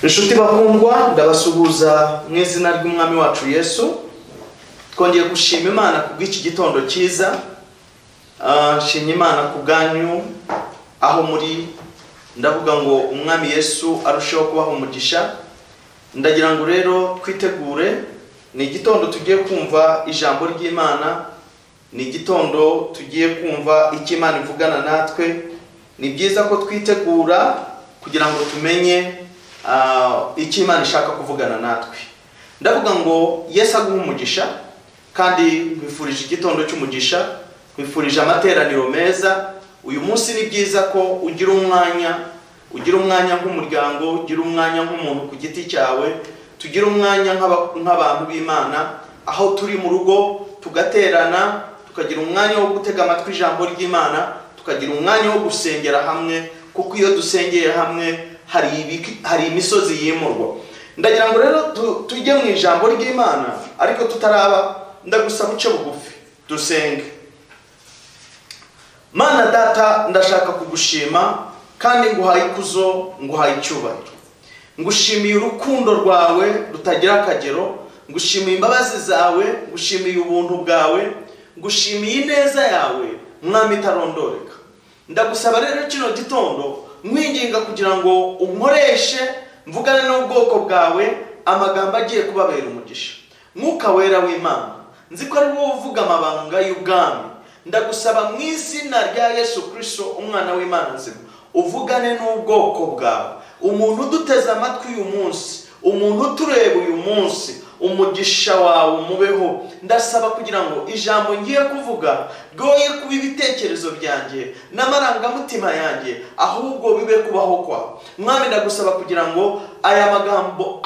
Inshuti bakundwa, ndabasuhuza mu izina ry'umwami wacu Yesu. Twongeye gushima Imana kubw'iki gitondo cyiza. Nshimye Imana kubwanyu aho muri. Ndavuga ngo umwami Yesu arusheho kubaho umugisha. Ndagira ngo rero twitegure, ni igitondo tugiye kumva ijambo ry'Imana, ni igitondo tugiye kumva icyo Imana ivugana natwe. Ni byiza ko twitegura kugira ngo tumenye icyo Imana ishaka kuvugana natwe. Ndavuga ngo Yesu aguhe umugisha, kandi nkwifurije igitondo cy'umugisha, nkwifurije amateraniro meza. Uyu munsi ni byiza ko ugira umwanya nk'umuryango, ugira umwanya nk'umuntu ku giti cyawe, tugira umwanya nk'abantu b'Imana, aho turi mu rugo tugaterana, tukagira umwanya wo gutega amatwi ijambo ry'Imana, tukagira umwanya wo gusengera hamwe, kuko iyo dusengeye hamwe hari imisozi yimurwa. Ndagira ngo rero tujye mu ijambo ry'Imana, ariko tutaraba ndagusaba uce bugufi dusenge. Mana Data, ndashaka kugushima kandi nguhaye ikuzo, nguhaye icyubahiro. Ngushimiye urukundo rwawe rutagira akagero, ngushimiye imbabazi zawe, ngushimiye ubuntu bwawe, ngushimiye ineza yawe mwami itarondoreka. Ndagusaba rero kino gitondo nkwinginga kugira ngo unkoreshe mvugane n'ubwoko bwawe amagambo agiye kubabera umugisha. Mwuka wera w'Imana, nzi ko ari wowe uvuga amabanga y'ubwami. Ndagusaba mu izina rya Yesu Kristo umwana w'Imana nzima, uvugane n'ubwoko bwawe. Umuntu uduteze amatwi uyu munsi, umuntu utureba uyu munsi, umugisha wawe umubeho. Ndasaba kugira ngo ijambo ngiye kuvuga ryoye kuba ibitekerezo byanjye n'amarangamutima yanjye, ahubwo bibe kubaho kwawe. Mwami, ndagusaba kugira ngo aya magambo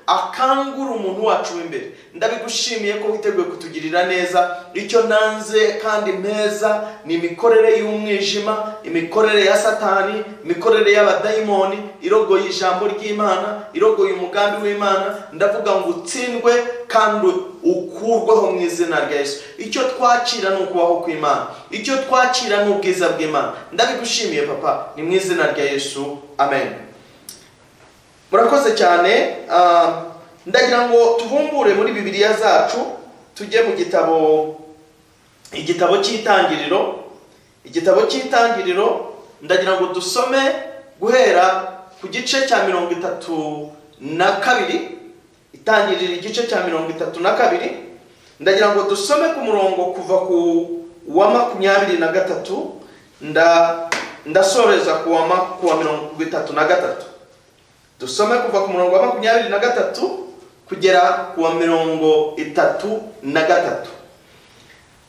akangura umuntu wacu w'imbere. Ndabigushimiye ko witeguye kutugirira neza. Icyo nanze kandi mpeza ni imikorere y'umwijima, imikorere ya Satani, imikorere y'abadayimoni irogoye ijambo ry'Imana, irogoye umugambi w'Imana. Ndavuga ngo utsindwe kandi ukurweho mu izina rya Yesu. Icyo twakira ni ukubaho kw'Imana, icyo twakira ni ubwiza bw'Imana. Ndabigushimiye Papa, ni mu izina rya Yesu, amen. Murakoze cyane. Ndagira ngo tuvumbure muri Bibiliya zacu, tujye mu igitabo cy'Itangiriro. Igitabo cy'Itangiriro ndagira ngo dusome guhera ku gice cya 32. Itangiriro igice cya 32. Ndagira ngo dusome ku murongo kuva ku wa 23, ndasoreza ku wa 33. Dusome kuva ku murongo wa 23 kugera ku wa 33.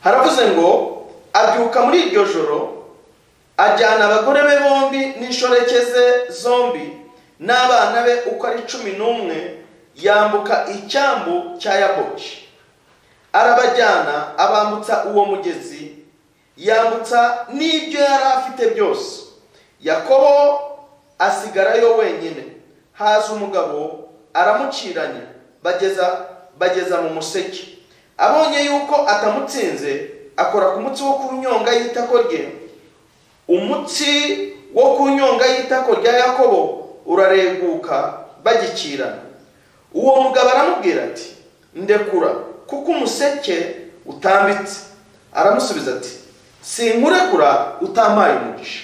Haravuze ngo, abyuka muri iryo joro, ajyana abagore be bombi n'inshoreke ze zombi n'abana be uko ari 11, yambuka icyambu cya Yaboki. Arabajyana abambutsa uwo mugezi, yambutsa n'ibyo yari afite byose. Yakobo asigarayo wenyine. Haza umugabo aramuciranya, bageza mu museke. Abonye yuko atamutsinze, akora ku mutsi wo ku nyonga y'itako rye. Umutsi wo ku nyonga y'itako rya Yakobo urareguka bagikirana. Uwo mugabo aramubwira ati, ndekura kuko umuseke utambitse. Aramusubiza ati, sinkurekura utampaye umugisha.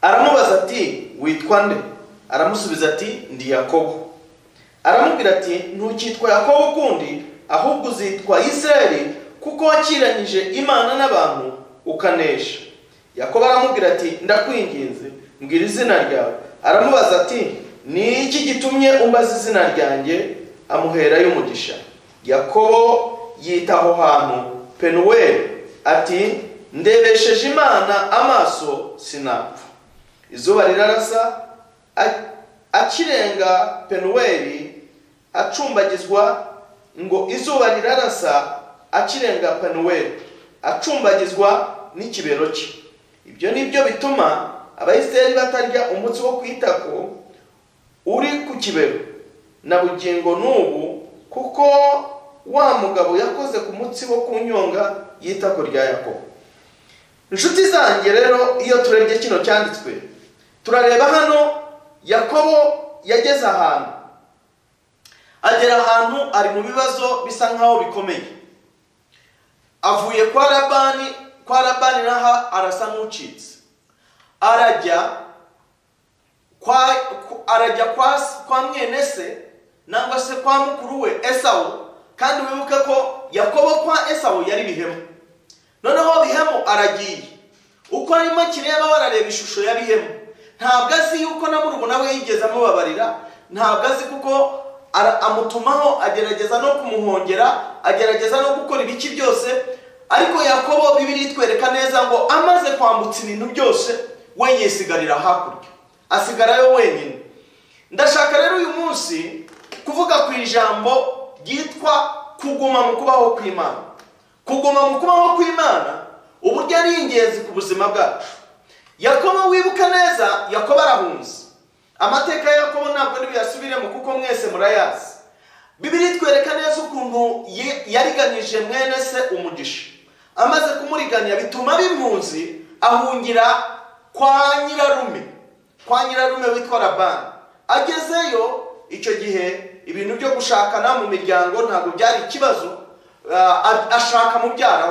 Aramubaza ati, witwa nde? Aramusubiza ati, ndi Yakobo. Aramubwira ati, ntukitwa Yakobo ukundi, ahubwo uzitwa Isirayeli, kuko wakiranyije Imana n'abantu ukanesha. Yakobo aramubwira ati, ndakwinginze mbwira izina ryawe. Aramubaza ati, ni iki gitumye umbaza izina ryanjye? Amuherayo umugisha. Yakobo yita aho hantu Penuweli, ati, ndebesheje Imana amaso sinapfa. Izuba rirarasa, akirenga Penuweli acumbagizwa, ngo izuba rirarasa akirenga Penuweli acumbagizwa n'ikibero cye. Ibyo nibyo bituma Abayisirayeli batarya umutsi wo kwitako uri ku kibero na bugingo n'ubu, kuko wa mugabo yakoze ku mutsi wo ku nyonga y'itako rya Yakobo. Inshuti zanjye rero, iyo turebye kino cyanditswe, turareba hano Yakobo yageze ahantu, agera ahantu ari mu bibazo bisa nkaho bikomeye. Avuye kwa Labani naha arasa n'ucitse. Arajya kwa mwene se nangwa se kwa mukuru we Esawu, kandi wibuke ko Yakobo kwa Esawu yari Bihemu. Noneho Bihemu aragiye, uko arimo kireba barareba ishusho ya Bihemu, ntabwo azi yuko na murumuna we yigeze amubabarira, ntabwo azi kuko amutumaho agerageza no kumuhongera, agerageza no gukora ibiki byose. Ariko Yakobo Bibiri itwereka neza ngo amaze kwambutsa ibintu byose we yisigarira hakurya, asigarayo wenyine. Ndashaka rero uyu munsi kuvuga ku ijambo ryitwa kuguma mu kubaho kw'Imana. Kuguma mu kubaho kw'Imana uburyo ari ingenzi ku buzima bwacu. Yakobo wibuka neza, Yakobo arahunze. Amateka ya Yakobo ntabwo ntibiyasubiremo kuko mwese murayazi. Bibiri itwereka neza ukuntu yariganyije mwene se umugisha. Amaze kumuriganya bituma bimpunzi ahungira kwa nyirarume witwa Labani. Agezeyo icyo gihe ibintu byo gushakana mu miryango ntabwo byari ikibazo. Ashaka mubyara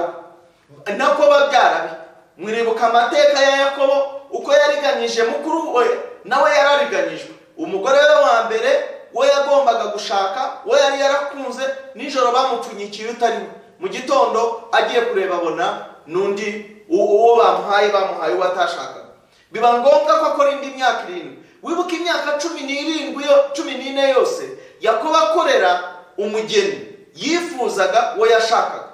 we nako babyara be. Mwiribuka amateka ya Yakobo uko yariganyije mukuru we, nawe yarariganyijwe. Umugore we wa mbere we yagombaga gushaka, we yari yarakunze, nijoro bamupfunyikiye utari we. Mu gitondo agiye kureba abona nundi uwo bamuhaye watashakaga. Biba ngombwa ko akora indi myaka 7. Wibuka imyaka 14 yose Yakobo akorera umugeni yifuzaga we yashakaga.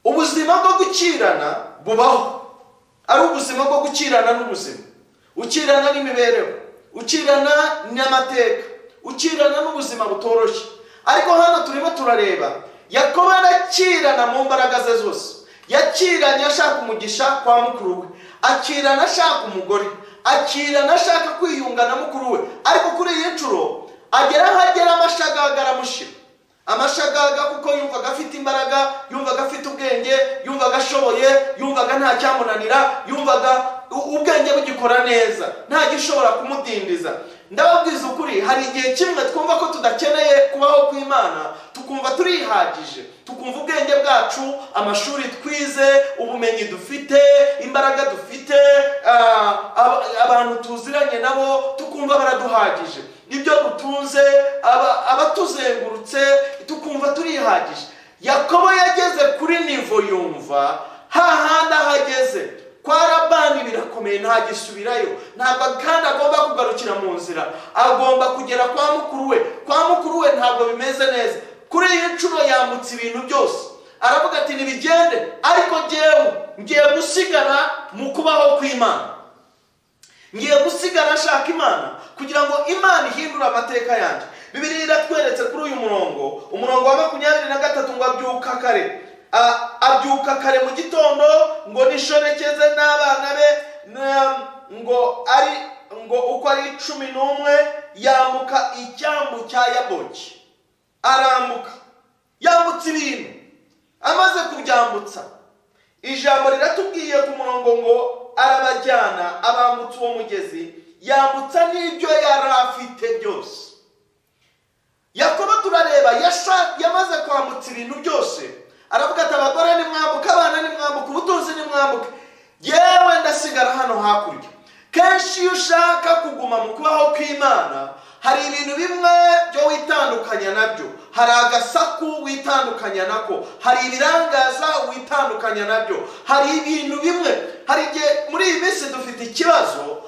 Ubuzima bwo gukirana bubaho, ari ubuzima bwo gukirana n'ubuzima, ukirana n'imibereho, ukirana n'amateka, ukirana n'ubuzima butoroshye. Ariko hano turimo turareba Yakobo arakirana mu mbaraga ze zose. Yakiranye ashaka umugisha kwa mukuru we, akirana ashaka umugore, akirana ashaka kwiyunga na mukuru we. Ariko kuri iyi ncuro agera amashagaga aramushira. Amashagaga kuko yumvaga afite imbaraga, yumvaga afite ubwenge, yumvaga ashoboye, yumvaga nta cyamunanira, yumvaga ubwenge bugikora neza, nta gishobora kumudindiza. Ndababwiza ukuri, hari igihe kimwe twumva ko tudakeneye kubaho kw'Imana, tukumva turihagije, tukumva ubwenge bwacu, amashuri twize, ubumenyi dufite, imbaraga dufite, abantu tuziranye nabo tukumva baraduhagije. Ibyo dutunze, abatuzengurutse tukumva turihagije. Yakobo yageze kuri nivo yumva hahandi ahageze kwa Labani birakomeye, nta gisubirayo. Ntabwo kandi agomba kugarukira mu nzira, agomba kugera kwa mukuru we. Kwa mukuru we ntabwo bimeze neza. Kuri iyi ncuro yambutse ibintu byose, aravuga ati nibigende, ariko jyewe ngiye gusigara mu kubaho kw'Imana. Ngiye gusigara ashaka Imana kugira ngo Imana ihindure amateka yanjye. Bibiri iratweretse kuri uyu umurongo wa 23 ngo abyuka kare. Abyuka kare mu gitondo ngo nishorekeze n'abana be, ngo uko ari 11 yambuka icyambu cya Yaboki. Arambuka yambutse ibintu. Amaze kubyambutsa, ijambo riratubwiye ku murongo ngo arabajyana abambutse uwo mugezi, yambutsa n'ibyo yari afite byose. Yakobo turareba yamaze kwambutsa ibintu byose, aravuga ati abagore nimwambuka, abana nimwambuka, ubutunzi nimwambuka, yewe ndasigara hano hakurya. Kenshi iyo ushaka kuguma mu kubaho kw'Imana, hari ibintu bimwe byo witandukanya nabyo. Hari agasaku witandukanya nako, hari ibirangaza witandukanya nabyo, hari ibintu bimwe. Hari igihe muri iyi minsi dufite ikibazo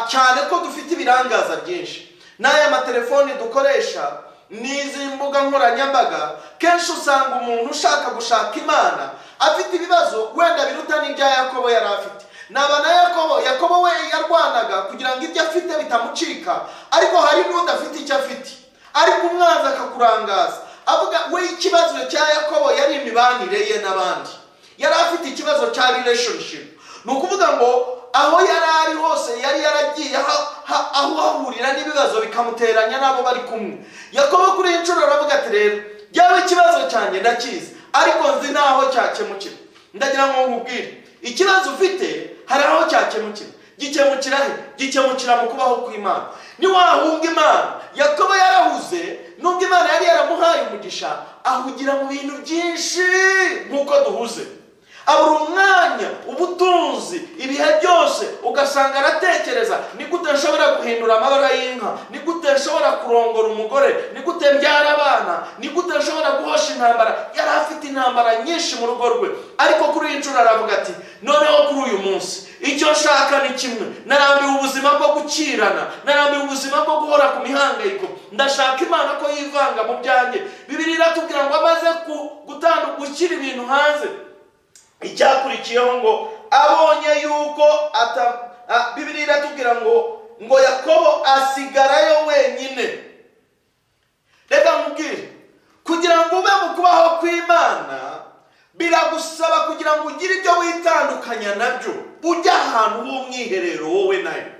cyane ko dufite ibirangaza byinshi. N'aya matelefoni dukoresha n'izi mbuga nkoranyambaga, kenshi usanga umuntu ushaka gushaka Imana afite ibibazo wenda biruta n'ibya Yakobo yari afite. Nabana Yakobo we yarwanaga kugira ngo ibyo afite bitamucika, ariko hari n'udafite icyo afite, ariko umwanzi akakurangaza. Avuga we ikibazo cya Yakobo yari imibanire ye n'abandi, yari afite ikibazo cya relationship. Nukuvuga ngo aho yari ari hose yari yaragiye aho ahurira n'ibibazo bikamuteranya nabo bari kumwe. Yakobo kuri incuro aravuga ati rero yawe ikibazo cyanjye ndakizi, ariko nzi naho cyakemukira. Ndagira ngo nkubwire, ikibazo ufite hari aho cyakemukira. gikemukira he? Gikemukira mu kubaho kw'Imana. Niwahunga Imana, Yakobo yarahuze nubwo Imana yari yaramuhaye umugisha, ahugira mu bintu byinshi nk'uko duhuze. Abura umwanya, ubutunzi, ibihe byose ugasanga aratekereza ni gute nshobora guhindura amabara y'inka, ni gute nshobora kurongora umugore, ni gute mbyara abana, ni gute nshobora guhosha intambara. Yari afite intambara nyinshi mu rugo rwe, ariko kuri iyi nshuro aravuga ati noneho kuri uyu munsi icyo nshaka ni kimwe, narambiwe ubuzima bwo gukirana, narambiwe ubuzima bwo guhora ku mihangayiko, ndashaka Imana ko yivanga mu byanjye. Bibiliya iratubwira ngo amaze gushyira ibintu hanze, icyakurikiyeho ngo abonye yuko Bibiliya iratubwira ngo Yakobo asigarayo wenyine. Reka nkubwire, kugira ngo ube mu kubaho kw'Imana biragusaba kugira ngo ugire ibyo witandukanya nabyo, ujya ahantu h'umwiherero wowe nayo.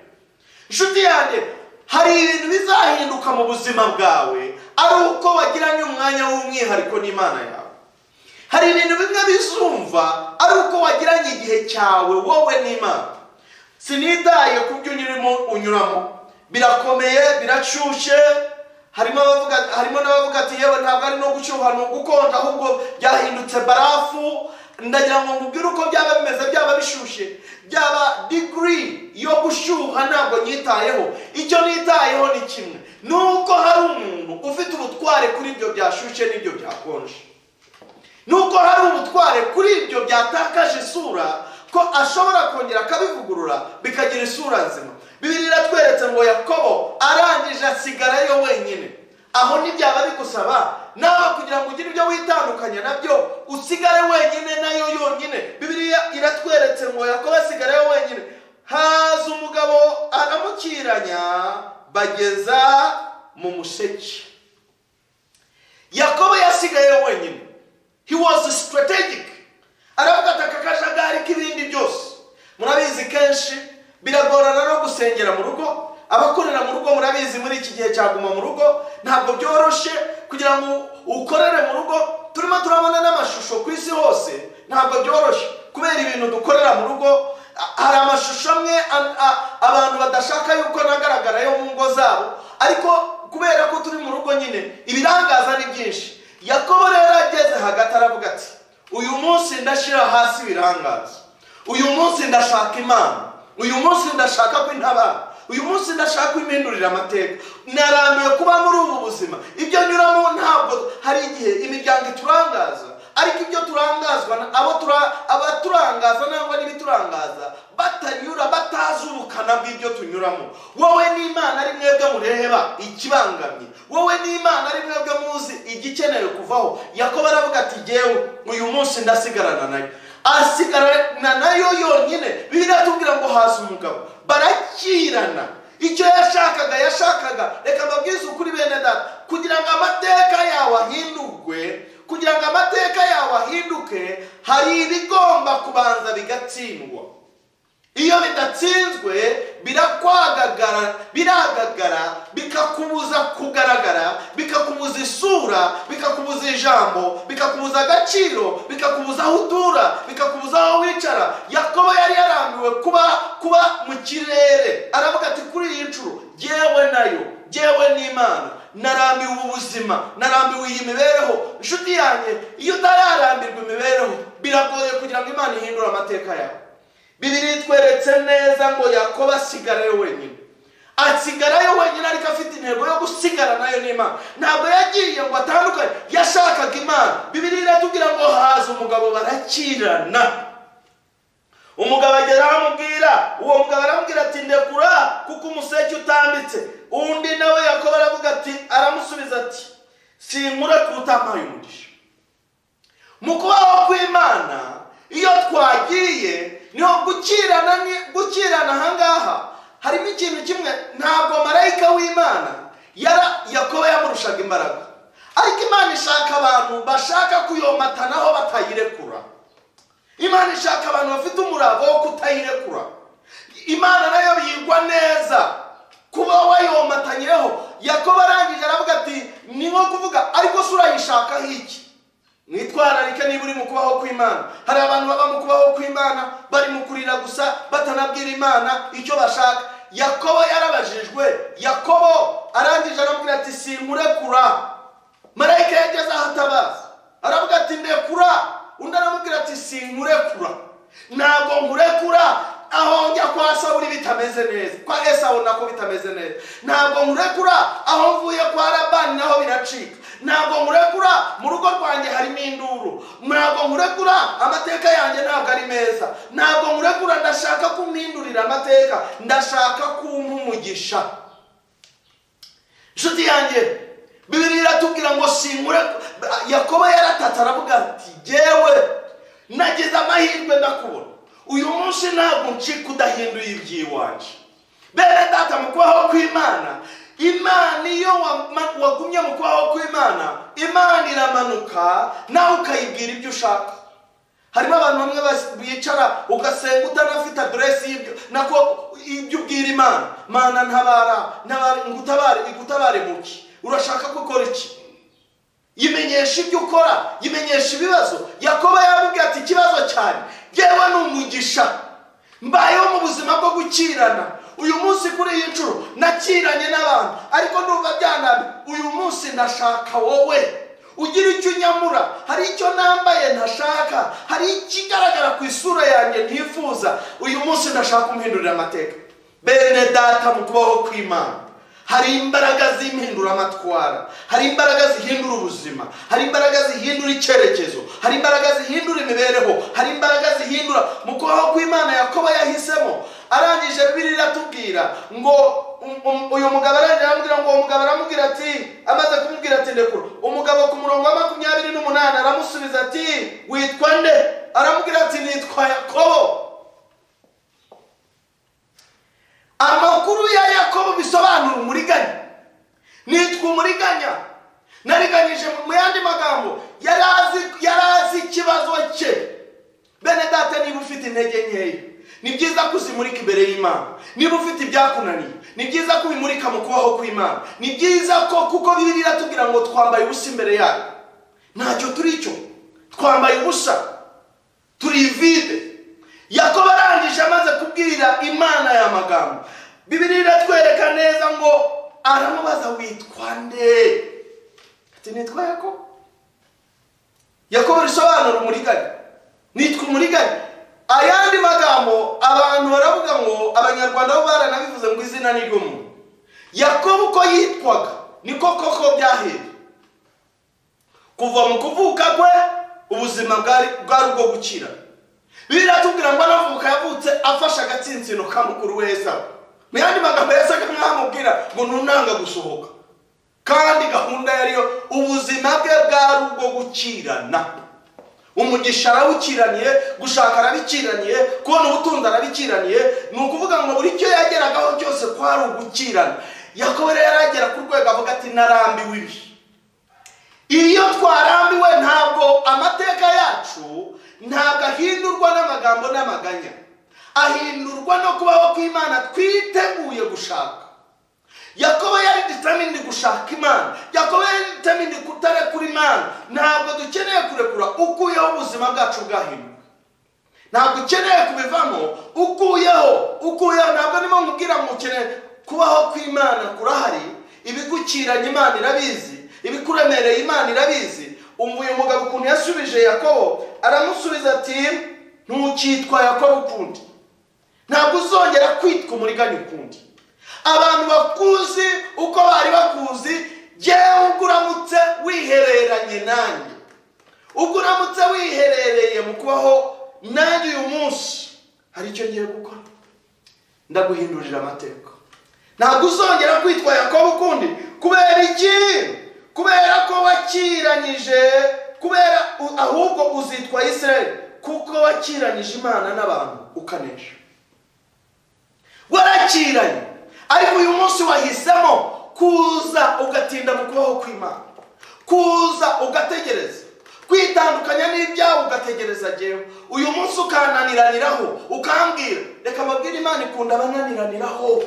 Inshuti yanjye, hari ibintu bizahinduka mu buzima bwawe ari uko wagiranye umwanya w'umwihariko n'Imana yawe. Hari ibintu bimwe bizumva ari uko wagiranye igihe cyawe wowe n'Imana. Sinitaye ku byo unyuramo, birakomeye, biracushe. Harimo n'abavuga ati yewe ntabwo ari no gushyuha, ni ugukonja, ahubwo byahindutse barafu. Ndagira ngo nkubwire uko byaba bimeze, byaba bishushe, byaba degree yo gushyuha ntabwo nyitayeho. Icyo nitayeho ni kimwe, nuko hari umuntu ufite ubutware kuri ibyo byashushe n'ibyo byakonje, nuko hari ubutware kuri ibyo byatakaje isura, ko ashobora kongera akabivugurura bikagira isura nzima. Bibiliya iratweretse ngo Yakobo arangije asigarayo wenyine. Aho ntibyaba bigusaba nawe kugira ngo ugire ibyo witandukanya nabyo, usigare wenyine nayo yonyine. Bibiliya iratweretse ngo Yakobo asigarayo wenyine. Haza umugabo aramukiranya, bageza mu museke. Yakobo yasigayeyo wenyine. He was strategic. Aravuga ati aka kajagari k'ibindi byose. Murabizi kenshi biragorana no gusengera mu rugo. Abakorera mu rugo murabizi muri iki gihe cyaguma mu rugo ntabwo byoroshye kugira ngo ukorere mu rugo. Turimo turabona n'amashusho ku isi hose, ntabwo byoroshye kubera ibintu dukorera mu rugo. Hari amashusho amwe abantu badashaka yuko nagaragarayo mu ngo zabo, ariko kubera ko turi mu rugo nyine ibirangaza ni byinshi. Yakobo rero ageze hagati aravuga ati uyu munsi ndashyira hasi ibirangaza, uyu munsi ndashaka Imana, uyu munsi ndashaka kwintabara, uyu munsi ndashaka impindurira amateka. Narambiwe kuba muri ubu buzima, ibyo nyuramo ntabwo. Hari igihe imiryango iturangaza, ariko ibyo turangazwa abaturangaza nangwa n'ibiturangaza batanyura, batazi ubukana bw'ibyo tunyuramo. Wowe n'Imana ari mwebwe mureba ikibangamye, wowe n'Imana ari mwebwe muzi igikenewe kuvaho. Yakobo aravuga ati jyewe uyu munsi ndasigarana nayo. Asigarana nayo yonyine. Bibiliya iratubwira ngo haza umugabo, barakirana. Icyo yashakaga, reka mbabwize ukuri bene data, kugira ngo amateka yawe ahindurwe, kugira ngo amateka yawe ahinduke, hari ibigomba kubanza bigatsindwa. Iyo bidatsinzwe biragagara, bikakubuza kugaragara, bikakubuza isura, bikakubuza ijambo, bikakubuza agaciro, bikakubuza aho utura, bikakubuza aho wicara. Yakobo yari yarambiwe kuba mu kirere. Aravuga ati kuri iyi nshuro jyewe n'Imana narambiwe ubuzima, narambiwe iyi mibereho. Inshuti yanjye, iyo utararambirwa imibereho biragoye kugira ngo Imana ihindure amateka yawe. Bibiliya itweretse neza ngo Yakobo asigarayo wenyine. Asigarayo wenyine ariko afite intego yo gusigara nayo n'Imana. Ntabwo yagiye ngo atandukanye, yashakaga Imana. Bibiliya iratubwira ngo haza umugabo, barakirana. Umugabo agera aramubwira, uwo mugabo aramubwira ati ndekura kuko umuseke utambitse. Undi nawe Yakobo aravuga ati, aramusubiza ati sinkura kutampaye umugisha. Mu kubaho kw'Imana iyo twagiye niho gukirana ahangaha harimo ikintu kimwe. Ntabwo marayika w'Imana Yakobo yamurushaga imbaraga, ariko Imana ishaka abantu bashaka kuyomatanaho batayirekura. Imana ishaka abantu bafite umurava wo kutayirekura. Imana nayo yigwa neza kuba wayomatanyireho. Yakobo arangije aravuga ati ni nko kuvuga ariko se urayishakaho iki? mwitwararike niba uri mu kubaho kw'Imana. Hari abantu baba mu kubaho kw'Imana bari mu kurira gusa batanabwira Imana icyo bashaka. Yakobo yarabajijwe, Yakobo arangije aramubwira ati sinkurekura. Marayika yageze aho atabaza aravuga ati ndekura. Undi aramubwira ati sinkurekura, ntabwo nkurekura aho njya kwa Sawuli bitameze neza, kwa Esawu nako bitameze neza. Ntabwo nkurekura aho mvuye kwa Labani naho biracika. Ntabwo nkurekura mu rugo rwanjye harimo induru. Ntabwo nkurekura amateka yanjye ntabwo ari meza. Ntabwo nkurekura, ndashaka kumpindurira amateka, ndashaka kumpa umugisha. Nshuti yanjye, Bibiliya iratubwira ngo sinkurekura. Yakobo yaratatse aravuga ati jewe nagize amahirwe ndakubona, uyu munsi ntabwo ncika udahinduye iby'iwanje. Bene data, mu kubaho kw'Imana, Imana iyo wagumye mu kubaho kw'Imana, Imana iramanuka nawe ukayibwira ibyo ushaka. Harimo abantu bamwe bicara ugasenga utanafite adresi y'ibyo nako ibyo ubwira Imana. Mana ntabara ngutabare muki, urashaka gukora iki? Yimenyesha ibyo ukora, yimenyesha ibibazo. Yakobo yamubwiye ati ikibazo cyane jewe ni umugisha, mbayeho mu buzima bwo gukirana. Uyu munsi kuri iyi ncuro nakiranye n'abantu ariko ndumva byananiye. Uyu munsi ndashaka wowe ugira icyo unyamura. Hari icyo nambaye ntashaka, hari ikigaragara ku isura yanjye ntifuza. Uyu munsi ndashaka kumhindurira amateka. Bene data, mu kubaho kw'Imana hari imbaraga z'impindura amatwara, hari imbaraga zihindura ubuzima, hari imbaraga zihindura icyerekezo, hari imbaraga zihindura imibereho, hari imbaraga zihindura. Mu kubaho kw'Imana Yakobo yahisemo. Arangije Bibiliya iratubwira ngo uyu mugabo aramubwira ngo uwo mugabo aramubwira ati, amaze kumubwira ati ndekura, umugabo ku murongo wa 28 aramusubiza ati witwa nde? Aramubwira ati nitwa Yakobo. Amakuru ya Yakobo bisobanura umuriganya. Nitwa umuriganya. Nariganyije mu yandi magambo, yarazi ikibazo cye. Bene data, niba ufite intege nkeya, ni byiza kuzimurika imbere y'Imana. Niba ufite ibyakunaniye, ni byiza kubimurika mu kubaho kw'Imana. Ni byiza ko, kuko Bibiliya iratubwira ngo twambaye ubusa imbere yayo. Ntacyo turi cyo, twambaye ubusa, turi vide. Yakobo arangije amaze kubwira Imana ya magambo, Bibiliya iratwereka neza ngo aramubaza witwa nde? Ati nitwa Yakobo. Yakobo risobanura umuriganya. Nitwa umuriganya. Ayandi magambo abantu baravuga ngo Abanyarwanda bo baranabivuze ngo izina ni ry'umuntu. Yakobo uko yitwaga niko koko byahereye. Kuva mu kuvuka kwe ubuzima bwari ubwo gukira. Biratubwira ngo anavuka yavutse afasha agatsinsino ka mukuru we Esawu. Mu yandi magambo yasaga nk'amubwira ngo nunanga gusohoka. Kandi gahunda yariyo ubuzima bwe bwari ubwo gukirana. Umugisha arawukiraniye, gushaka arabikiraniye, kubona ubutunzi arabikiraniye. Ni ukuvuga ngo buri cyo yageragaho cyose kwari ugukirana. Yakobo rero yaragera ku rwego avuga ati narambiwe ibi. Iyo twarambiwe ntabwo amateka yacu ntabwo ahindurwa n'amagambo n'amaganya, ahindurwa no kubaho kw'Imana twiteguye gushaka. Yakobo yari determined gushaka Imana. Yakobo yari determined kutarekura Imana. Ntabwo dukeneye kurekura ukuyeho ubuzima bwacu bwahinduka. Ntabwo ukeneye kubivamo ukuyeho. Ntabwo nimo nkubwira ngo ukeneye kubaho kw'Imana kurahari. Ibigukiranye Imana irabizi, ibikuremereye Imana irabizi. Uyu mugabo ukuntu yasubije Yakobo, aramusubiza ati ntukitwa Yakobo ukundi, ntabwo uzongera kwitwa umuriganya ukundi. Abantu bakuzi uko bari bakuzi, jewe ubwo uramutse wihereranye nanjye, ubwo uramutse wiherereye mu kubaho nanjye uyu munsi, hari icyo ngiye gukora, ndaguhindurira amateka. Ntabwo uzongera kwitwa Yakobo ukundi. Kubera iki? Kubera ko wakiranyije, ahubwo uzitwa Israeli, kuko wakiranyije Imana n'abantu ukanesha. Warakiranye, ariko uyu munsi wahisemo kuza ugatinda mu kubaho kw'Imana, kuza ugategereza, kwitandukanya n'ibyawe ugategereza jewe. Uyu munsi ukananiraniraho, ukambwira reka mbabwire Imana ikunda abananiraniraho,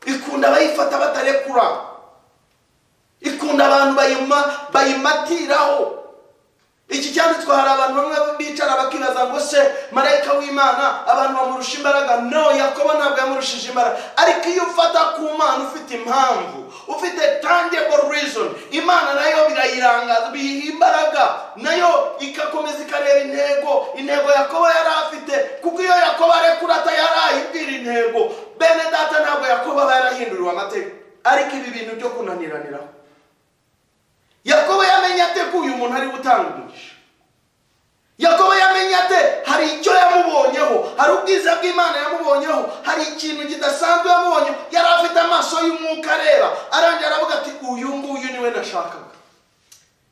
ikunda abayifata batarekura, ikunda abantu bayimatiraho. iki cyanditswe hari abantu bamwe bicara bakibaza ngo se marayika w'Imana abantu bamurusha imbaraga. No, Yakobo ntabwo yamurushije imbaraga, ariko iyo ufata ku Mana ufite impamvu, ufite tangible reason, Imana nayo birayirangaza, biyiha imbaraga, nayo ikakomeza ikareba intego Yakobo yari afite. Kuko iyo Yakobo arekura atayibwira intego, bene data ntabwo Yakobo aba yarahinduriwe amateka. Ariko ibi bintu byo kunaniraniraho, Yakobo yamenye ate ko uyu muntu ari gutanga umugisha? Yakobo yamenye ate hari icyo yamubonyeho, hari ubwiza bw'Imana yamubonyeho, hari ikintu kidasanzwe yamubonyeho. Yari afite amaso y'umwuka areba, arangira aravuga ati uyu nguyu niwe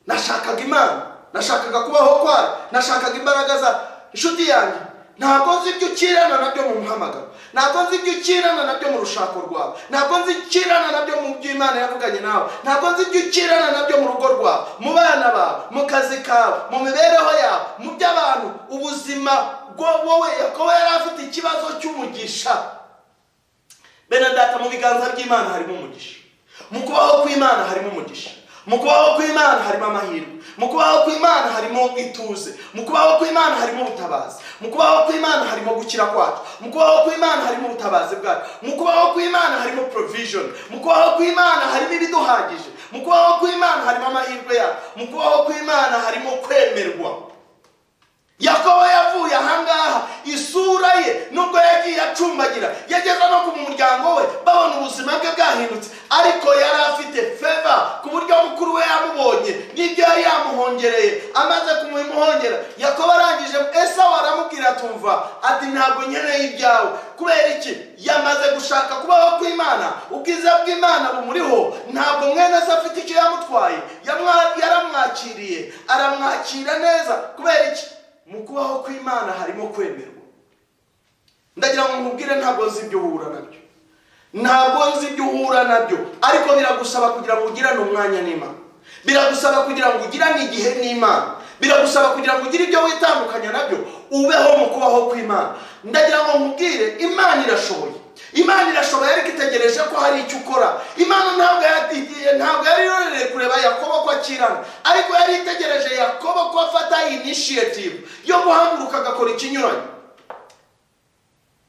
nashakaga Imana, nashakaga kubaho kwayo, nashakaga imbaraga za inshuti yanjye. Ntabwo nzi ibyo ukirana nabyo mu muhamagaro, ntabwo nzi ibyo ukirana nabyo mu rushako rwawe, ntabwo nzi ukirana nabyo mu byo Imana yavuganye nawe, ntabwo nzi ibyo ukirana nabyo mu rugo rwawe, mu bana bawe, mu kazi kawe, mu mibereho yawe, mu by'abantu, ubuzima wowe. Yakobo yari afite ikibazo cy'umugisha. Bene data, mu biganza by'Imana harimo umugisha, mu kubaho kw'Imana harimo umugisha, mu kubaho kw'Imana harimo amahirwe, mu kubaho kw'Imana harimo ituze, mu kubaho kw'Imana harimo ubutabazi, mu kubaho kw'Imana harimo gukira kwacu, mu kubaho kw'Imana harimo ubutabazi bwacu, mu kubaho kw'Imana harimo provision, mu kubaho kw'Imana harimo ibiduhagije, mu kubaho kw'Imana harimo amahirwe yacu, mu kubaho kw'Imana harimo kwemerwa. Yakobo yavuye ahangaha, isura ye nubwo yagiye acumbagira, yageze no ku muryango we babona ubuzima bwe bwahindutse, ariko yari afite favor ku buryo mukuru we yamubonye n'ibyo yari yamuhongereye. Amaze kumuhongera, Yakobo arangije Esawu aramubwira atumva ati ntabwo nkeneye ibyawe. Kubera iki? Yamaze gushaka kubaho kw'Imana, ubwiza bw'Imana bumuriho. Ntabwo mwene se afite icyo yamutwaye, yaramwakiriye, aramwakira neza. Kubera iki? Mu kubaho kw'Imana harimo kwemerwa. Ndagira ngo nkubwire, ntabwo nzi ibyo uhura nabyo, ntabwo nzi ibyo uhura nabyo, ariko biragusaba kugira ngo ugirane umwanya n'Imana, biragusaba kugira ngo ugirane igihe n'Imana, biragusaba kugira ngo ugire ibyo witandukanya nabyo, ubeho mu kubaho kw'Imana. Ndagira ngo nkubwire, Imana irashoboye, Imana irashoboye, ariko itegereje ko hari icyo ukora. Imana ntabwo yari yorereye kureba Yakobo ko akirana, ariko yari itegereje Yakobo ko afata initiative yo guhaguruka agakora ikinyuranye.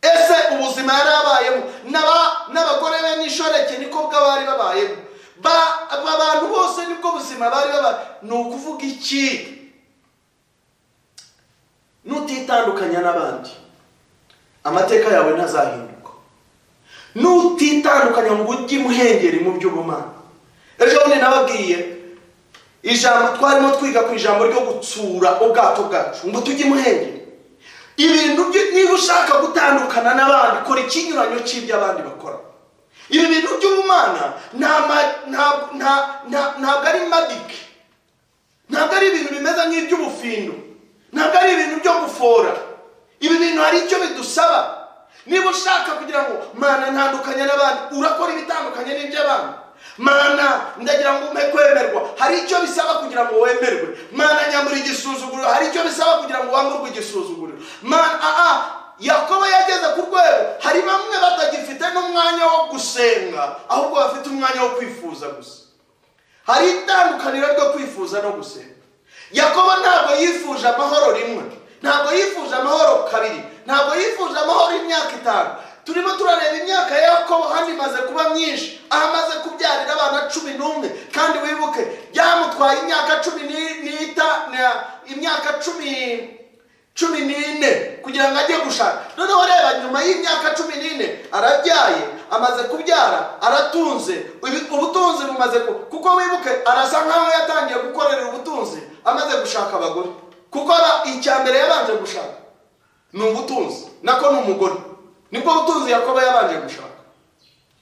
Ese ubuzima yari abayemo n'abagore be n'ishoreke niko bw'abari babayemo, abantu bose nibwo buzima bari babaye. Ni ukuvuga iki? Nutitandukanya n'abandi, amateka yawe ntazahinduka. Nutitandukanya ngo ujye muhengeri mu by'ubumana. Ejo bundi nababwiye ijambo, twarimo twiga ku ijambo ryo gutsura ubwato bwacu ngo tujye muhengeri. Ibintu niba ushaka gutandukana n'abandi, kora ikinyuranyo cy'ibyo abandi bakora. Ibi bintu by'ubumana ntabwo ari madike, ntabwo ari ibintu bimeze nk'iby'ubufindo, ntabwo ari ibintu byo gufora. Ibi bintu hari icyo bidusaba. Niba ushaka kugira ngo Mana ntandukanye n'abandi, urakora ibitandukanye n'iby'abandi. Mana ndagira ngo umpe kwemerwa, hari icyo bisaba kugira ngo wemerwe. Mana nyambura igisuzuguriro, hari icyo bisaba kugira ngo wamburwe igisuzuguriro. Mana Yakobo yageze ku rwego, hari bamwe batagifite n'umwanya wo gusenga, ahubwo bafite umwanya wo kwifuza gusa. Hari itandukaniro ryo kwifuza no gusenga. Yakobo ntabwo yifuje amahoro rimwe, ntabwo yifuje amahoro kabiri, ntabwo yifuje amahoro imyaka 5. Turimo turareba imyaka ya Yakobo handi maze kuba myinshi, ahamaze kubyarira abana 11, kandi wibuke byamutwaye imyaka 14 kugira ngo ajye gushaka. Noneho reba, nyuma y'imyaka 14 arabyaye, amaze kubyara, aratunze, ubutunzi bumaze kuko wibuke arasa nkaho yatangiye gukorera ubutunzi amaze gushaka abagore, kuko icyambere yabanje gushaka ni ubutunzi, nako ni umugore. Nibwo butunzi Yakobo yabanje gushaka.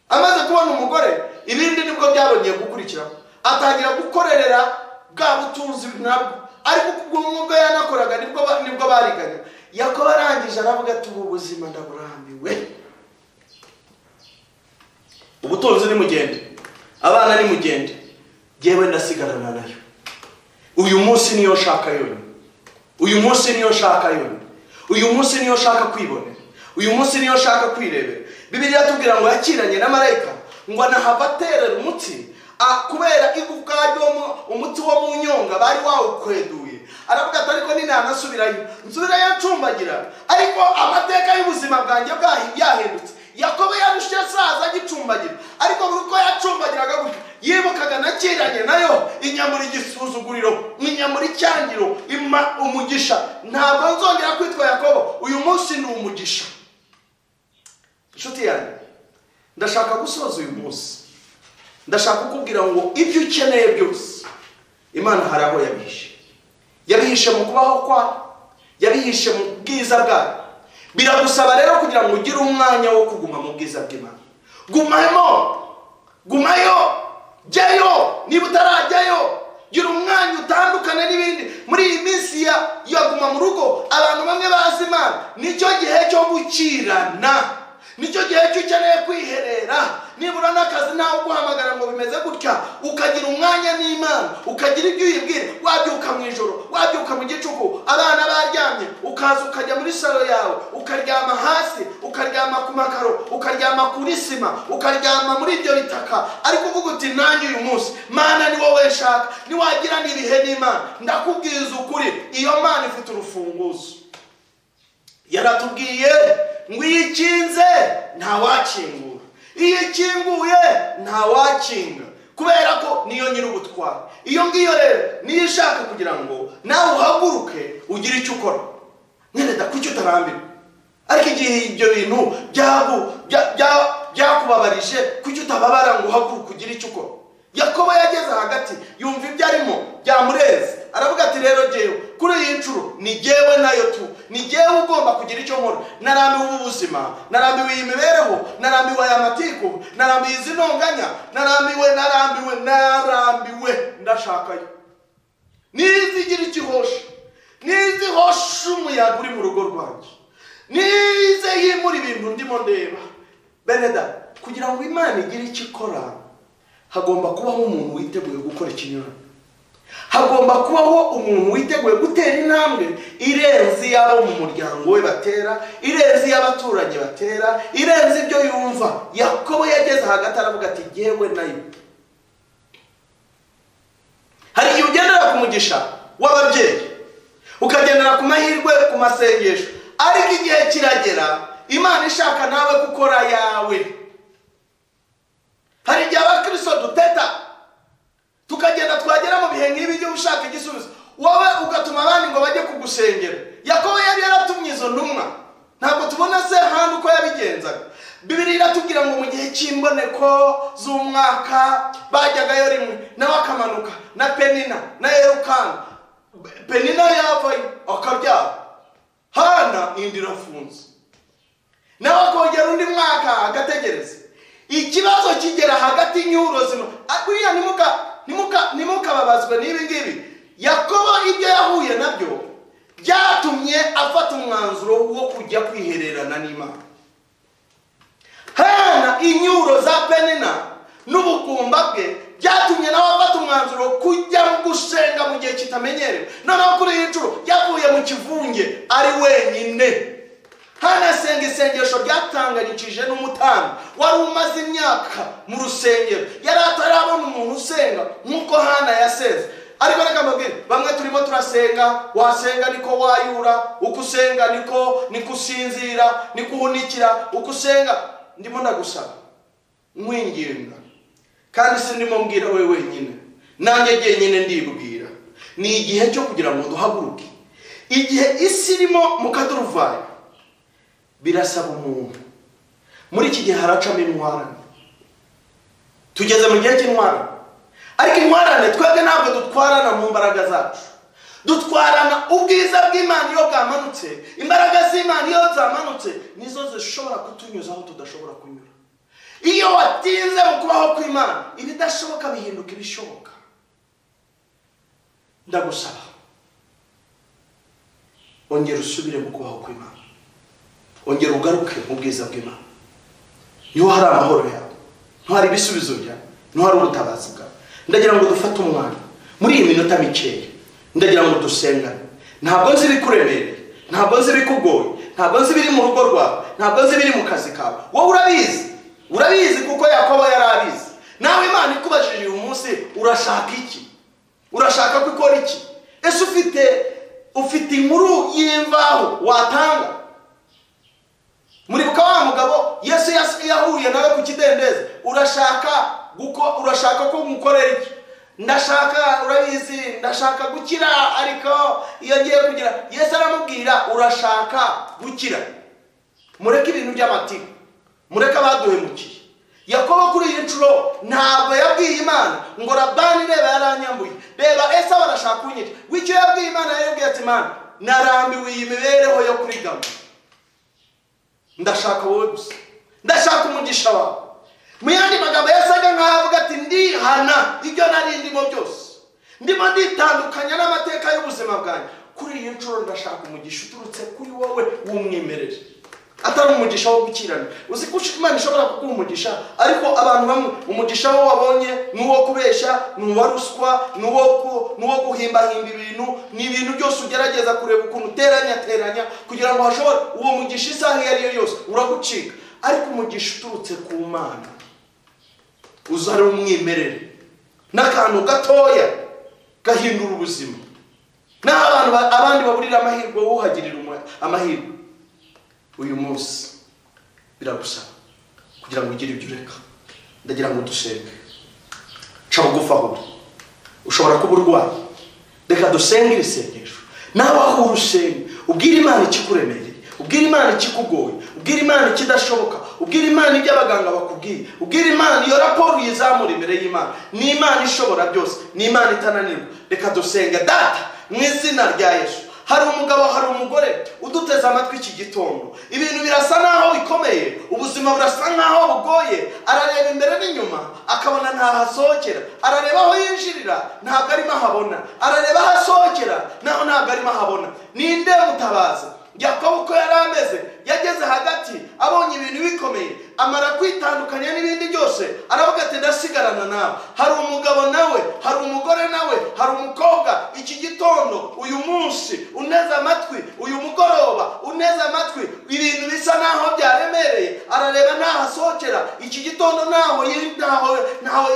Amaze kubona umugore, ibindi nibwo byarongeye gukurikiraho, atangira gukorerera bwa butunzi nabwo, ariko ubwo yanakoraga nibwo bariganya. Yakobo arangije aravuga ati ubu buzima ndaburambiwe, ubutunzi ni mugende, abana ni mugende, yewe ndasigarana nayo. Uyu munsi niyo shaka yone, uyu munsi niyo shaka yone, uyu munsi niyo shaka kwibonera, uyu munsi niyo shaka kwirebera. Bibiliya tubwira ngo yakiranye na marayika ngo anahava aterera umutsi, kubera igufwa umuti wo mu nyonga bari wawukweduye. Aravuga ati ariko ninanasubirayo nsubirayo ncumbagira, ariko amateka y'ubuzima bwanjye yahindutse. Yakobo yarushe asaza agicumbagira, ariko buri uko yacumbagiraga gutyo yibukaga nakiranye nayo inyamura igisuzuguriro, inyamura icyangiro, ima umugisha. Ntabwo nzongera kwitwa Yakobo, uyu munsi ni umugisha. Inshuti yanjye, ndashaka gusoza uyu munsi, ndashaka kukubwira ngo ibyo ukeneye byose Imana hari aho yabihishe. Yabihishe mu kubaho kwayo, yabihishe mu bwiza bwayo. Biragusaba rero kugira ngo ugire umwanya wo kuguma mu bwiza bw'Imana. Gumayo, jyayo. Niba utarajyayo, gira umwanya utandukane n'ibindi. Muri iyi minsi ya guma mu rugo, abantu bamwe bazi Imana, nicyo gihe cyo gukirana, nicyo gihe cyo ukeneye kwiherera. Nibura n'akazi ntawe guhamagara ngo bimeze gutya, ukagira umwanya n'Imana, ukagira ibyo uyibwira. Wabyuka mu ijoro, wabyuka mu gicuku, abana baryamye, ukaza ukajya muri salo yawe, ukaryama hasi, ukaryama ku makaro, ukaryama kuri sima, ukaryama muri ibyo bitaka, ariko uvuga uti nanjye uyu munsi Mana ni wowe nshaka. Niwagira n'ibihe n'Imana, ndakubwiza ukuri, iyo Mana ifite urufunguzo. Yaratubwiye ngo iyo ikinze ntawakingura, iyo ikinguye ntawakinga, kubera ko niyo nyir'ubutware. Iyo ngiyo rero niyo ishaka kugira ngo nawe uhaguruke ugire icyo ukora. Nkeneda kuki utarambira, ariko igihe ibyo bintu byakubabarije, kuki utababara ngo uhaguruke ugire icyo ukora. Yakobo yageze hagati yumva ibyo arimo byamureze, aravuga ati rero jyewe kuri iyi nshuro ni jyewe nayo tu, ni jyewe ugomba kugira icyo nkora. Narambiwe ubu buzima, narambiwe iyi mibereho, narambiwe aya matiku, narambiwe izi ntonganya, narambiwe ndashakayo. Nizigira ikihosha, nizihosha umuyaga uri mu rugo rwanjye, nize yimura ibintu ndimo ndeba. Beneda, kugira ngo Imana igire icyo ikora, hagomba kubaho umuntu witeguye gukora ikinyuranye. Hagomba kubaho umuntu witeguye gutera intambwe irenze iy'abo mu muryango we batera, irenze iy'abaturanyi batera, irenze ibyo yumva. Yakobo yageze hagati aravuga ati jyewe nayo. Hari igihe ugendera ku mugisha w'ababyeyi, ukagendera ku mahirwe, ku masengesho, ariko igihe kiragera Imana ishaka nawe gukora yawe. Hari igihe abakristo duteta, tukagenda twagera mu bihe nk'ibi byo ushaka igisubizo, wowe ugatuma abandi ngo bajye kugusengera. Yakobo yari yaratumye izo ntumwa, ntabwo tubona se hano uko yabigenzaga. Bibiliya iratubwira ngo mu gihe cy'imboneko z'umwaka bajyagayo rimwe, nawe akamanuka na Penina na Elukana. Penina yavayo akabyara, Hana indi irafunze, nawe akongera undi mwaka agategereza. Ikibazo kigera hagati inyuro zino, buriya nimukababazwe n'ibi ngibi. Yakobo ibyo yahuye nabyo byatumye afata umwanzuro wo kujya kwihererana n'Imana. Hana inyuro za Penina n'ubugumba bwe byatumye nawe afata umwanzuro kujya gusenga mu gihe kitamenyerewe. Noneho kuri iyi nshuro yavuye mu kivunge ari wenyine. Hana senga isengesho ryatanganyikije n'umutambyi wari umaze imyaka mu rusengero, yari atarabona umuntu usenga nk'uko Hana yasenze. Ariko reka mbabwire, bamwe turimo turasenga, wasenga niko wayura, uko usenga niko usinzira, niko uhunikira, uko usenga. Ndimo ndagusaba nkwinginga, kandi si ndimo mbwira wewe wenyine, nanjye jyenyine ndibwira, ni igihe cyo kugira ngo duhaguruke. Igihe isi irimo mu kaduruvayo, birasaba umuntu. Muri iki gihe haracamo intwarane, tugeze mu gihe cy'intwarane. Ariko intwarane twebwe ntabwo dutwarana mu mbaraga zacu, dutwarana ubwiza bw'Imana iyo bwamanutse. Imbaraga z'Imana iyo zamanutse nizo zishobora kutunyuza aho tudashobora kunyura. Iyo watinze mu kubaho kw'Imana, ibidashoboka bihinduka ibishoboka. Ndagusaba ongera usubire mu kubaho kw'Imana, ongera ugaruke mu bwiza bw'Imana. Niho hari amahoro yawe, niho hari ibisubizo byawe, niho hari ubutabazi bwawe. Ndagira ngo dufate umwanya muri iyi minota mikeya, ndagira ngo dusengane. Ntabwo nzi ibikuremereye, ntabwo nzi ibikugoye, ntabwo nzi ibiri mu rugo rwawe, ntabwo nzi ibiri mu kazi kawe. Wowe urabizi kuko Yakobo yari abizi. Nawe Imana ikubajije uyu munsi watanga. Muribuka wa mugabo Yesu yahuye nawe ku kidendezi, urashaka ko mukorera iki? Ndashaka, urabizi, ndashaka gukira, ariko iyo agiye kugira Yesu aramubwira urashaka gukira. Mureke ibintu by'amatiku, mureke abaduhemukiye. Yakobo kuri iyi ncuro ntabwo yabwiye Imana ngo Labani reba yaranyambuye, reba Esawu arashaka kunyica. Wicyo yabwiye Imana, yabwiye ati Imana, narambiwe iyi mibereho yo kurigama, ndashaka wowe gusa, ndashaka umugisha wawe. Mu yandi magambo yasaga nkaho avuga ati ndihana ibyo nari ndimo byose, ndimo nditandukanya n'amateka y'ubuzima bwanjye. Kuri iyi ncuro ndashaka umugisha uturutse kuri wowe w'umwimerere, atari umugisha wo gukirana. Uzi ko Imana ishobora kuguha umugisha, ariko abantu bamwe umugisha wo wabonye nuwo kubeshya, nuwo ruswa, nuwo guhimbahimba ibintu, ni ibintu byose ugerageza kureba ukuntu teranya kugira ngo hashobore uwo mugisha isaha iyo ari yo yose uragucika. Ariko umugisha uturutse ku Mana uzari umwimerere, n'akantu gatoya gahindura ubuzima. N'abantu abandi baburira amahirwe, wohagirira amahirwe. Uyu munsi biragusaba kugira ngo ugire ibyo ureka. Ndagira ngo dusenge. Ca bugufi aho ushobora kuba urwaye, reka dusenge isengesho. Nawe aho urusenge ubwira Imana ikikuremereye, ubwira Imana ikikugoye, ubwira Imana ikidashoboka, ubwira Imana ibyo abaganga bakubwiye, ubwira Imana iyo raporo yizamura imbere y'Imana. Ni Imana ishobora byose, ni Imana itananirwa. Reka dusenge. Data, mu izina rya Yesu, hari umugabo, hari umugore uduteze amatwi iki gitondo. Ibintu birasa naho bikomeye, ubuzima burasa naho bugoye. Arareba imbere n'inyuma akabona ntaho asohokera, arareba aho yinjirira ntabwo arimo ahabona, arareba aho asohokera naho ntabwo arimo ahabona. Ninde mutabaza? Yakobo uko yari ameze, yageze hagati abonye ibintu bikomeye, amara kwitandukanya n'ibindi byose, aravuga ati ndasigarana nawe. Hari umugabo nawe, hari umugore nawe, hari umukobwa iki gitondo, uyu munsi uneze amatwi, uyu mugoroba uneze amatwi, ibintu bisa naho byaremereye, arareba ntaho asohokera iki gitondo, naho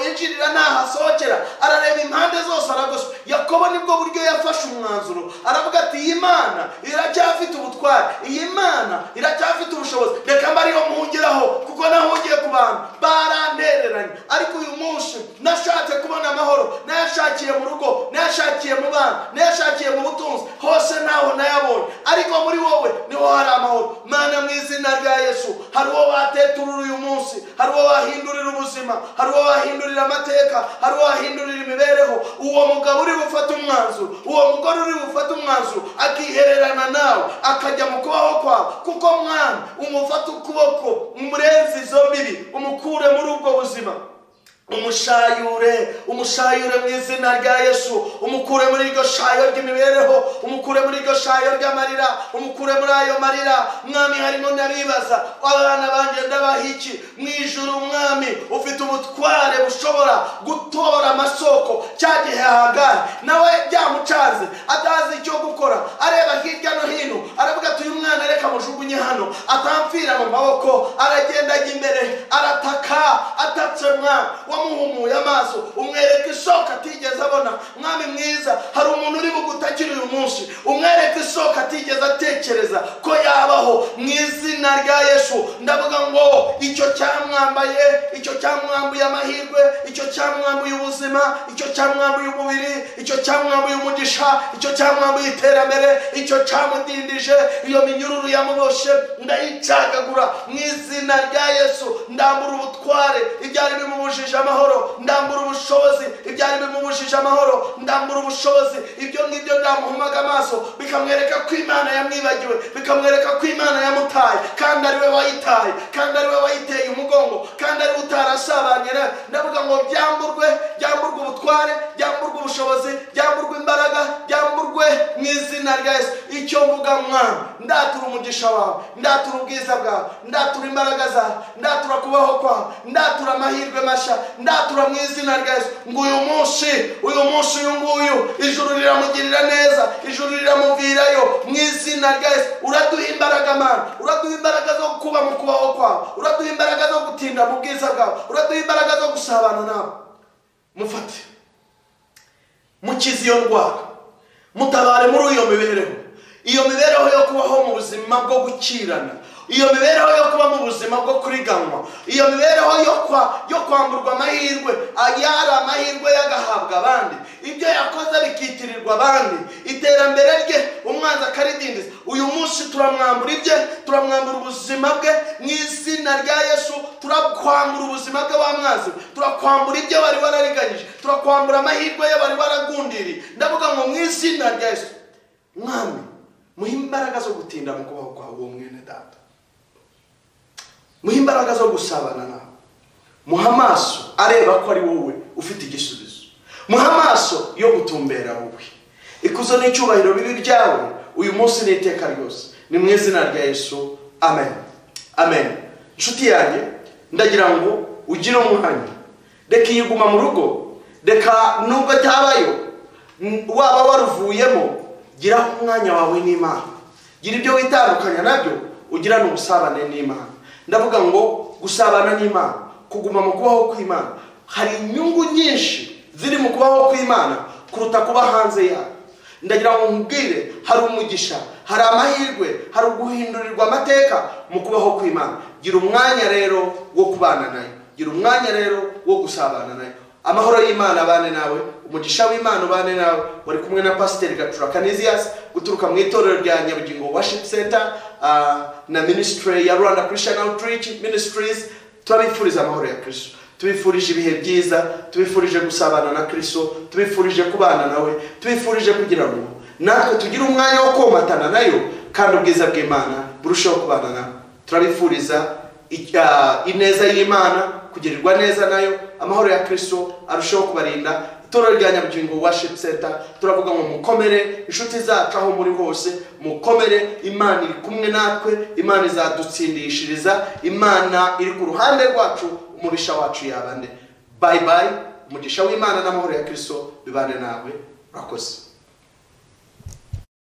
yinjirira ntaho asohokera, arareba impande zose aragoswe. Yakobo nibwo buryo yafashe umwanzuro, aravuga ati iyi Mana iracyafite ubutware, iyi Mana iracyafite ubushobozi, reka mba ariyo muhungiraho, kuko nahungiye ku bantu barantereranye. Ariko uyu munsi nashatse kubona amahoro, nayashakiye mu rugo, nayashakiye mu bana, nayashakiye mu butunzi, hose naho nayabonye, ariko muri wowe niho hari amahoro. Mana, mu izina rya Yesu, hari uwo wateturura uyu munsi, hari uwo wahindurira ubuzima, hari uwo wahindurira amateka, hari uwo wahindurira imibereho. Uwo mugabo uri bufata umwanzuro, uwo mugore uri bufata umwanzuro akihererana nawe, akajya mu kubaho kwawe, kuko Mwana umufata ukuboko, umurenze izo mbibi, umukure muri ubwo buzima, umushayure mu izina rya Yesu, umukure muri iryo shayo ry'imibereho, umukure muri iryo shayo ry'amarira, umukure muri ayo marira. Mwami, harimo ndabibaza, abana banje ndabaha iki? Mu ijuru Mwami ufite ubutware bushobora gutora amasoko. Cya gihe Hagari nawe byamucanze, atazi icyo gukora, areba hirya no hino, aravuga ati uyu mwana reka mujugunye hano atampfira mu maboko. Aragenda ajya imbere, arataka, atatse Mwana, wamuhumuye amaso, umwereka isoko atigeze abona. Mwami mwiza, hari umuntu uri bugutakira uyu munsi, umwereka isoko atigeze atekereza ko yabaho. Mu izina rya Yesu ndavuga ngo icyo cyamwambaye, icyo cyamwambuye amahirwe, icyo cyamwambuye ubuzima, icyo cyamwambuye umubiri, icyo cyamwambuye umugisha, icyo cyamwambuye iterambere, icyo cyamudindije, iyo minyururu yamuboshe ndayicagagura mu izina rya Yesu. Ndambura ubutware ibyari bimubujije amahoro, ndambura ubushobozi ibyari bimubujije amahoro, ndambura ubushobozi ibyo ngibyo ndamuhumaga amaso, bikamwereka ko Imana yamwibagiwe, bikamwereka ko Imana yamutaye, kandi ari we wayitaye, kandi ari we wayiteye umugongo, kandi ari we utarasabanye nawe. Ndavuga ngo byamburwe ubutware, byamburwe ubushobozi, byamburwe imbaraga, byamburwe mu izina rya Yesu. Icyo mvuga Mwana, ndatura umugisha wawe, ndatura ubwiza bwawe, ndatura imbaraga zawe, ndatura kubaho kwawe, ndatura amahirwe mashya, ndatura mu izina rya Yesu ngo uyu munsi uyu nguyu ijuru riramugirira neza, ijuru riramuvirayo mu izina rya Yesu. Uraduha imbaraga Mana, uraduha imbaraga zo kuba mu kubaho kwawe, uraduha imbaraga zo gutinda mu bwiza bwawe, uraduha imbaraga zo gusabana nawe. Mufate, mukize iyo ndwara, mutabare muri iyo mibereho, iyo mibereho yo kubaho mu buzima bwo gukirana, iyo mibereho yo kuba mu buzima bwo kuriganwa, iyo mibereho yo kwamburwa amahirwe, ayari amahirwe yagahabwa abandi, ibyo yakoze bikitirirwa abandi, iterambere rye umwanzi akaridindiza. Uyu munsi turamwambura ibye, turamwambura ubuzima bwe mu izina rya Yesu. Turakwambura ubuzima bwe wamwanzi, turakwambura ibyo bari barariganyije, turakwambura amahirwe ye bari baragundiriye. Ndavuga ngo mu izina rya Yesu, Mwami, muhe imbaraga zo gutinda mu kubaho kwawe uwo mwene data, muhe imbaraga zo gusabana nawe, muhe amaso areba ko ari wowe ufite igisubizo, muhe amaso yo gutumbera wowe. Ikuzo n'icyubahiro bibi byawe uyu munsi n'iteka ryose, ni mu izina rya Yesu, amen, amen. Inshuti yanjye, ndagira ngo ugire umwanya, reka iyiguma mu rugo, reka nubwo cyabayo waba waruvuyemo, gira umwanya wawe n'Imana, gira ibyo witandukanya nabyo, ugira n'ubusabane n'Imana. Ndavuga ngo gusabana n'Imana, kuguma mu kubaho kw'Imana, hari inyungu nyinshi ziri mu kubaho kw'Imana kuruta kuba hanze yayo. Ndagira ngo nkubwire, hari umugisha, hari amahirwe, hari guhindurirwa amateka mu kubaho kw'Imana. Gira umwanya rero wo kubana nayo, gira umwanya rero wo gusabana nayo. Amahoro y'Imana abane nawe, umugisha w'Imana ubane nawe. Wari kumwe na Pasiteri Gacura Canisius guturuka mu itorero rya Nyabugingo Worship Center na Ministry ya Rwanda Christian Outreach Ministries. Turabifuriza amahoro ya Kristo, tubifurije ibihe byiza, tubifurije gusabana na Kristo, tubifurije kubana nawe, tubifurije kugira ngo natwe tugire umwanya wo komatana nayo, kandi ubwiza bw'Imana burushaho kubana nawe. Turabifuriza ineza y'Imana, kugirirwa neza nayo, amahoro ya Kristo arushaho kubarinda. Itorero rya Nyabugingo Worship Center turavuga ngo mukomere, inshuti zacu aho muri hose mukomere. Imana iri kumwe natwe, Imana izadutsindishiriza, Imana iri ku ruhande rwacu, umubisha wacu yabande. Bye bye, umugisha w'Imana n'amahoro ya Kristo bibane nawe. Urakoze.